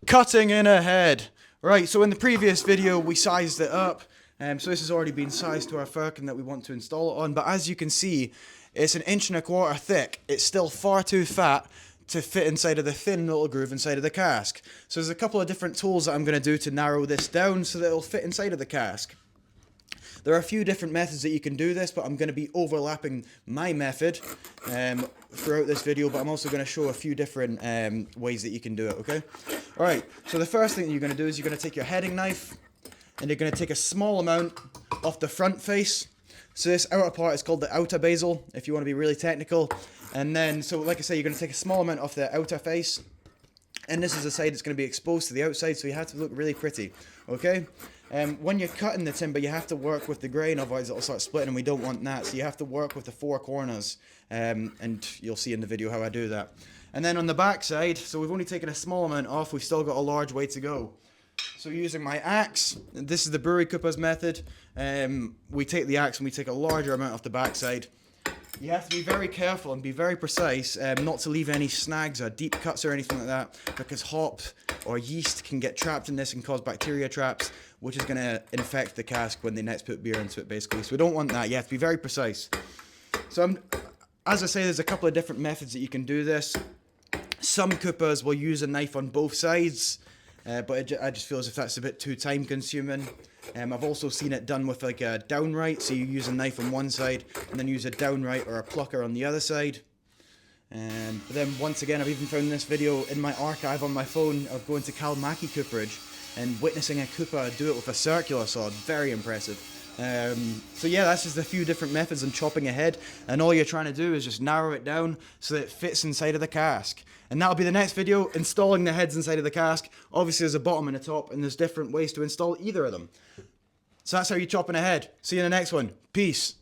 Cutting in a head. Right, so in the previous video we sized it up, so this has already been sized to our firkin that we want to install it on, but as you can see, it's 1.25 inches thick. It's still far too fat to fit inside of the thin little groove inside of the cask. So there's a couple of different tools that I'm going to do to narrow this down so that it'll fit inside of the cask. There are a few different methods that you can do this, but I'm going to be overlapping my method throughout this video, but I'm also going to show a few different ways that you can do it, okay? Alright, so the first thing that you're going to do is you're going to take your heading knife, and you're going to take a small amount off the front face. So this outer part is called the outer basal, if you want to be really technical. And then, so like I say, you're going to take a small amount off the outer face, and this is the side that's going to be exposed to the outside, so you have to look really pretty, okay? When you're cutting the timber, you have to work with the grain, otherwise it'll start splitting, and we don't want that. So you have to work with the four corners, and you'll see in the video how I do that. And then on the back side, so we've only taken a small amount off, we've still got a large way to go. So using my axe, this is the Brewery Cooper's method, we take the axe and we take a larger amount off the back side. You have to be very careful and be very precise not to leave any snags or deep cuts or anything like that, because hop or yeast can get trapped in this and cause bacteria traps, which is going to infect the cask when they next put beer into it, basically. So we don't want that. You have to be very precise. So as I say, there's a couple of different methods that you can do this. Some coopers will use a knife on both sides, but I just feel as if that's a bit too time consuming. I've also seen it done with like a downright, so you use a knife on one side and then use a downright or a plucker on the other side. But then once again, I've even found this video in my archive on my phone of going to Kalmaki cooperage and witnessing a cooper do it with a circular saw. Very impressive. So yeah, that's just a few different methods on chopping a head, and all you're trying to do is just narrow it down so that it fits inside of the cask. And that'll be the next video, installing the heads inside of the cask. Obviously there's a bottom and a top, and there's different ways to install either of them. So that's how you chop in a head. See you in the next one. Peace.